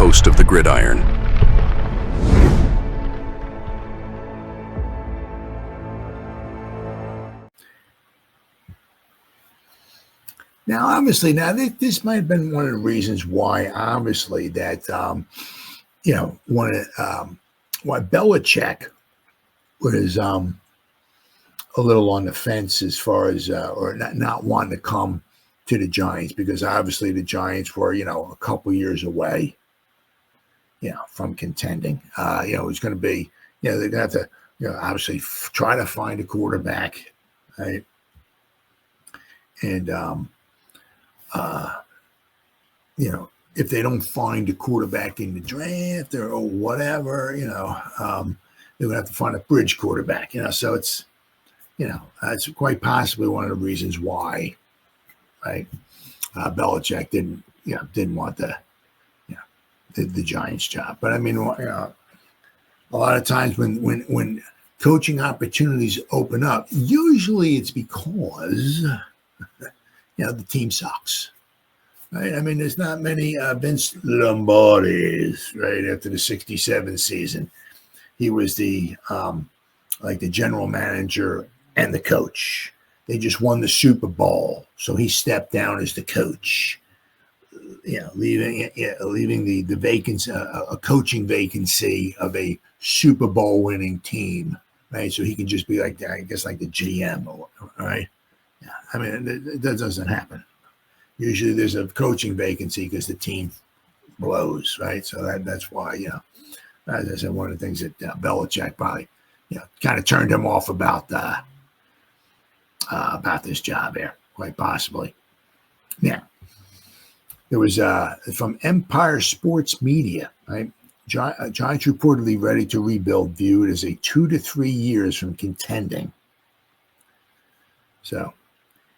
host of the Gridiron. Now, obviously, this might have been one of the reasons why, obviously, that why Belichick was a little on the fence as far as or not wanting to come to the Giants, because obviously the Giants were a couple years away from contending. It was going to be they're going to have to obviously try to find a quarterback, right? And if they don't find a quarterback in the draft or whatever, they're going to have to find a bridge quarterback, so it's, that's quite possibly one of the reasons why, right? Belichick didn't want the Giants job. But I mean, a lot of times when coaching opportunities open up, usually it's because, the team sucks. Right? I mean, there's not many Vince Lombardis, right? After the 67 season, he was the general manager and the coach. They just won the Super Bowl, so he stepped down as the coach, leaving the vacancy, a coaching vacancy of a Super Bowl winning team, right? So he can just be like the GM, right? Yeah, I mean, that doesn't happen. Usually there's a coaching vacancy because the team blows, right? So that's why, as I said, one of the things that Belichick probably, kind of turned him off about this job here, quite possibly. Yeah. There was from Empire Sports Media, right? Giants reportedly ready to rebuild, viewed as a 2 to 3 years from contending. So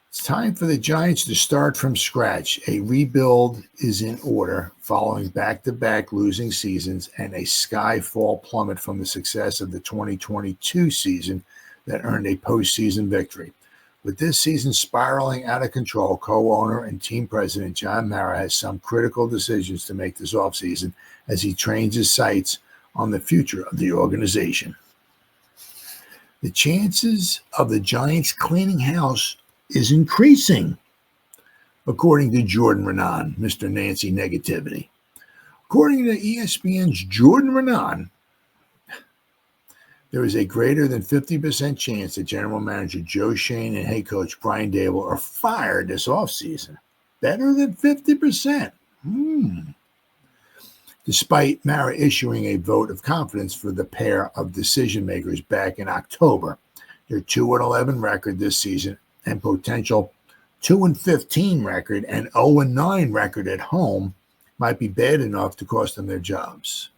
it's time for the Giants to start from scratch. A rebuild is in order following back-to-back losing seasons and a Skyfall plummet from the success of the 2022 season that earned a postseason victory. With this season spiraling out of control, co-owner and team president John Mara has some critical decisions to make this offseason as he trains his sights on the future of the organization. The chances of the Giants cleaning house is increasing, according to Jordan Raanan, Mr. Nancy Negativity. According to ESPN's Jordan Raanan, there is a greater than 50% chance that general manager Joe Schoen and head coach Brian Daboll are fired this offseason. Better than 50%. Despite Mara issuing a vote of confidence for the pair of decision makers back in October, their 2-11 record this season and potential 2-15 record and 0-9 record at home might be bad enough to cost them their jobs.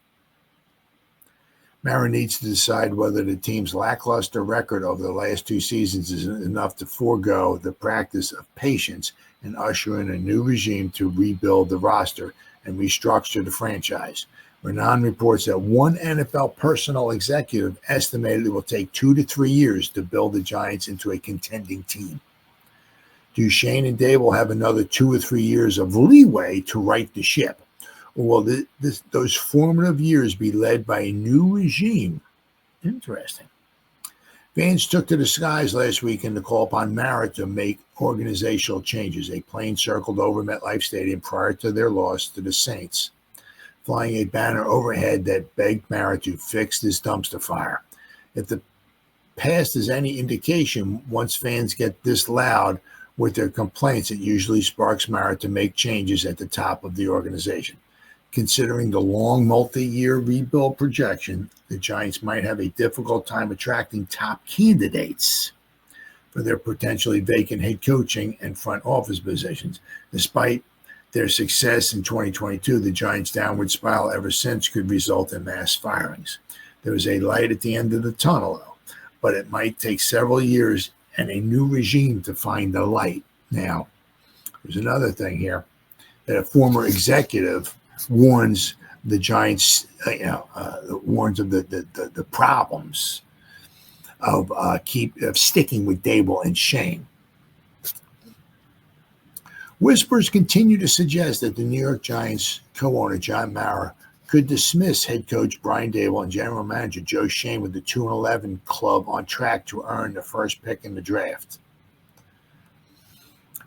Mara needs to decide whether the team's lackluster record over the last 2 seasons is enough to forego the practice of patience and usher in a new regime to rebuild the roster and restructure the franchise. Raanan reports that one NFL personnel executive estimated it will take 2 to 3 years to build the Giants into a contending team. Do Schoen and Daboll have another 2 or 3 years of leeway to right the ship? Or will those formative years be led by a new regime? Interesting. Fans took to the skies last weekend to call upon Mara to make organizational changes. A plane circled over MetLife Stadium prior to their loss to the Saints, flying a banner overhead that begged Mara to fix this dumpster fire. If the past is any indication, once fans get this loud with their complaints, it usually sparks Mara to make changes at the top of the organization. Considering the long multi-year rebuild projection, the Giants might have a difficult time attracting top candidates for their potentially vacant head coaching and front office positions. Despite their success in 2022, the Giants' downward spiral ever since could result in mass firings. There is a light at the end of the tunnel, though, but it might take several years and a new regime to find the light. Now, there's another thing here that a former executive warns the Giants, warns of the problems of sticking with Daboll and Schoen. Whispers continue to suggest that the New York Giants co-owner John Mara could dismiss head coach Brian Daboll and general manager Joe Schoen with the 2-11 club on track to earn the first pick in the draft.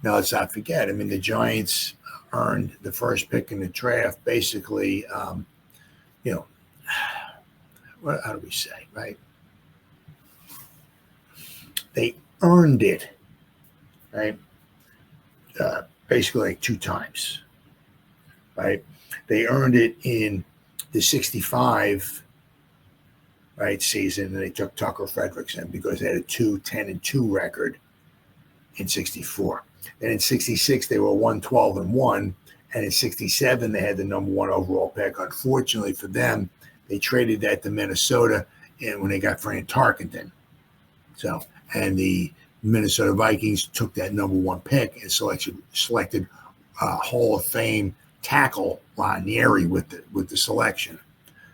Now, let's not forget, I mean, the Giants earned the first pick in the draft basically, how do we say, right? They earned it, right? Basically like 2 times, right? They earned it in the 65, right, season, and they took Tucker Frederickson because they had a 2-10-2 record in 64. And in 66, they were 1-12-1. And in 67, they had the number 1 overall pick. Unfortunately for them, they traded that to Minnesota and when they got Fran Tarkenton. So, and the Minnesota Vikings took that number 1 pick and selected Hall of Fame tackle Raanan with the selection.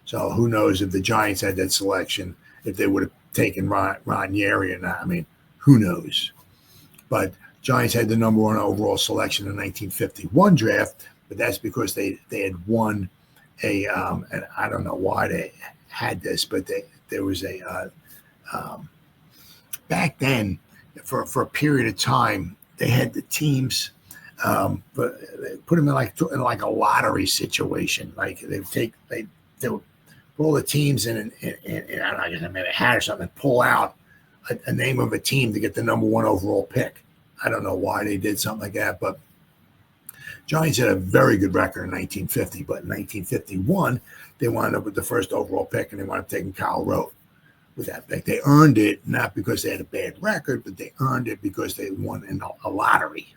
So who knows if the Giants had that selection, if they would have taken Raanan or not. I mean, who knows? But Giants had the number 1 overall selection in the 1951 draft, but that's because they had won a and I don't know why they had this, but there was a back then for a period of time they had the teams, but they put them in like a lottery situation. Like they would put all the teams in and I don't know, a hat or something, and pull out a name of a team to get the number 1 overall pick. I don't know why they did something like that, but Giants had a very good record in 1950. But in 1951, they wound up with the first overall pick, and they wound up taking Kyle Rote with that pick. They earned it not because they had a bad record, but they earned it because they won in a lottery.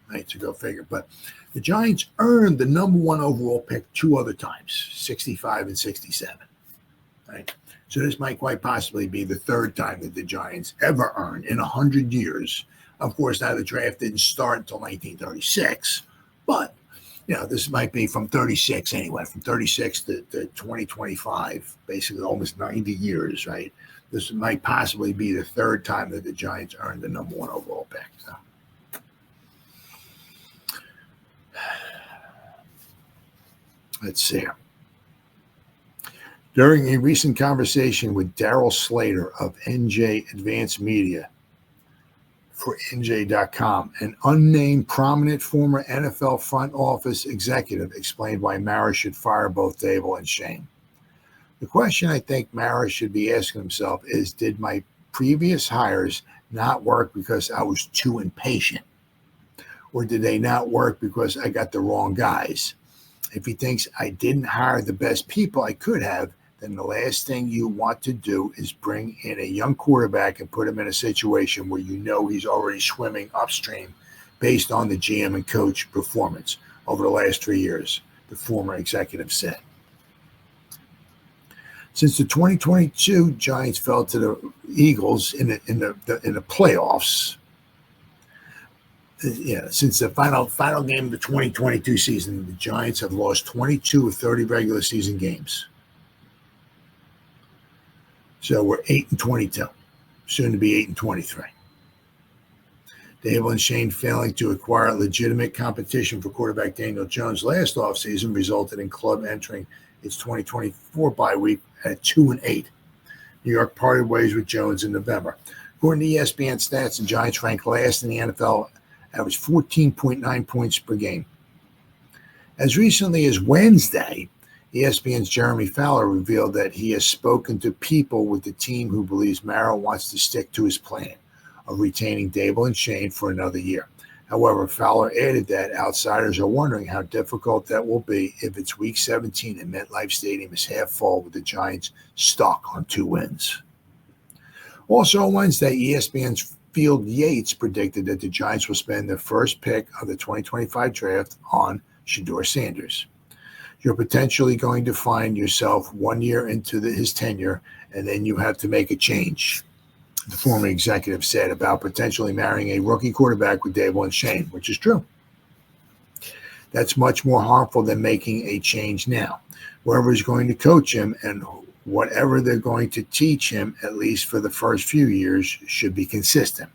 Right, so go figure. But the Giants earned the number 1 overall pick 2 other times, 65 and 67. Right. So this might quite possibly be the 3rd time that the Giants ever earned in 100 years. Of course, now the draft didn't start until 1936, but this might be from 36 anyway, from 36 to 2025, basically almost 90 years, right? This might possibly be the 3rd time that the Giants earned the number 1 overall pick. So. Let's see. During a recent conversation with Darryl Slater of NJ Advanced Media for NJ.com, an unnamed prominent former NFL front office executive explained why Mara should fire both Daboll and Schoen. The question I think Mara should be asking himself is, did my previous hires not work because I was too impatient? Or did they not work because I got the wrong guys? If he thinks I didn't hire the best people I could have, then the last thing you want to do is bring in a young quarterback and put him in a situation where you know he's already swimming upstream based on the GM and coach performance over the last 3 years, the former executive said. Since the 2022 Giants fell to the Eagles in the playoffs, since the final game of the 2022 season, the Giants have lost 22 of 30 regular season games. So we're 8-22, soon to be 8-23. Daboll and Schoen failing to acquire legitimate competition for quarterback Daniel Jones last offseason resulted in club entering its 2024 bye week at 2-8. New York parted ways with Jones in November. According to ESPN stats, the Giants ranked last in the NFL, averaged 14.9 points per game. As recently as Wednesday, ESPN's Jeremy Fowler revealed that he has spoken to people with the team who believes Mara wants to stick to his plan of retaining Daboll and Schoen for another year. However, Fowler added that outsiders are wondering how difficult that will be if it's Week 17 and MetLife Stadium is half full with the Giants stuck on 2 wins. Also on Wednesday, ESPN's Field Yates predicted that the Giants will spend their first pick of the 2025 draft on Shedeur Sanders. You're potentially going to find yourself 1 year into his tenure, and then you have to make a change, the former executive said about potentially marrying a rookie quarterback with Daboll and Schoen, which is true. That's much more harmful than making a change now. Whoever is going to coach him and whatever they're going to teach him, at least for the first few years, should be consistent.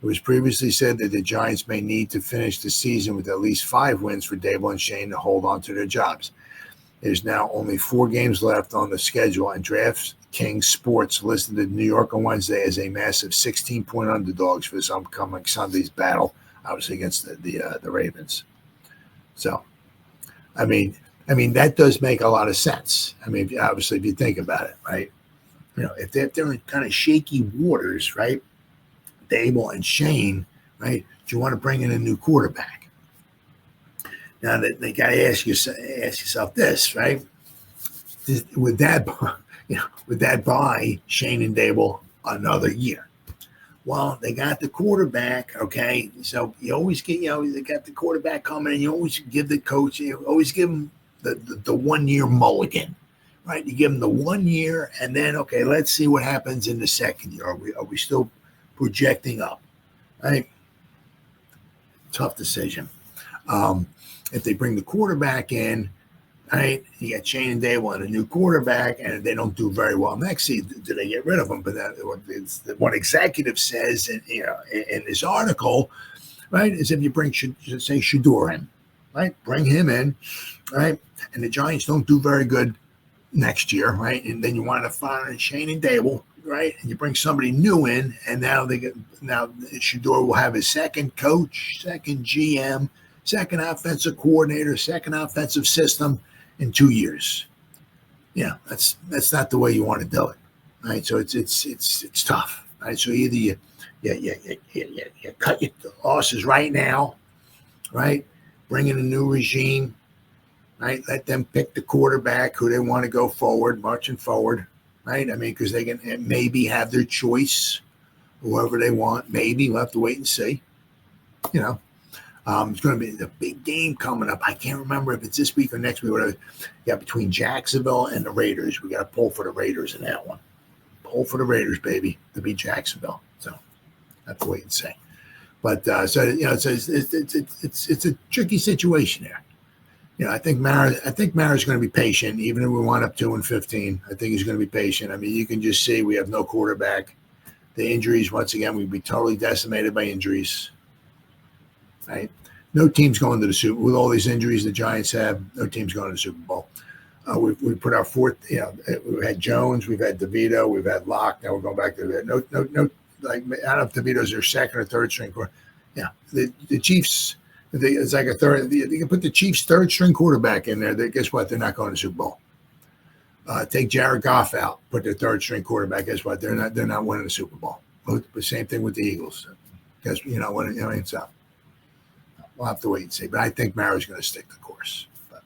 It was previously said that the Giants may need to finish the season with at least 5 wins for Daboll and Schoen to hold on to their jobs. There's now only 4 games left on the schedule, and DraftKings Sports listed the New York on Wednesday as a massive 16-point underdogs for this upcoming Sunday's battle, obviously against the Ravens. So, I mean that does make a lot of sense. I mean, obviously, if you think about it, right? If they're in kind of shaky waters, right? Daboll and Schoen, right? Do you want to bring in a new quarterback? Now that they got to ask yourself this, right? Would that buy Schoen and Daboll another year? Well, they got the quarterback, okay. So you always get, they got the quarterback coming, and you always give the coach, you always give him the 1 year mulligan, right? You give him the 1 year, and then okay, let's see what happens in the second year. Are we still projecting up, right? Tough decision. If they bring the quarterback in, right, you got Schoen and Daboll and a new quarterback, and they don't do very well next season, do they get rid of them? But what executive says in this article, right, is if you bring, say, Shador in, right, bring him in, right, and the Giants don't do very good next year, right, and then you want to find Schoen and Daboll, right, and you bring somebody new in, and now Shador will have his second coach, second GM, second offensive coordinator, second offensive system in 2 years. That's not the way you want to do it, right? So it's tough, right? So either you cut your losses right now, right? Bring in a new regime, right? Let them pick the quarterback who they want to go forward, marching forward, right? I mean, because they can maybe have their choice, whoever they want. Maybe we'll have to wait and see. It's going to be a big game coming up. I can't remember if it's this week or next week. Whatever. Yeah, between Jacksonville and the Raiders. We got to pull for the Raiders in that one. Pull for the Raiders, baby, to beat Jacksonville. So have to wait and see. But it's a tricky situation there. I think Mara's going to be patient, even if we wind up 2-15. I think he's going to be patient. I mean, you can just see we have no quarterback. The injuries, once again, we'd be totally decimated by injuries. Right? No team's going to the Super Bowl. With all these injuries the Giants have, no team's going to the Super Bowl. We put our fourth, we've had Jones, we've had DeVito, we've had Locke. Now we're going back to that. No, like, I don't know if DeVito's their second or third string quarterback. Yeah, the Chiefs, it's like a third. You can put the Chiefs' third string quarterback in there. Guess what? They're not going to the Super Bowl. Take Jared Goff out, put their third string quarterback. Guess what? They're not winning the Super Bowl. The same thing with the Eagles. Guess so. We'll have to wait and see. But I think Mara's going to stick the course. But.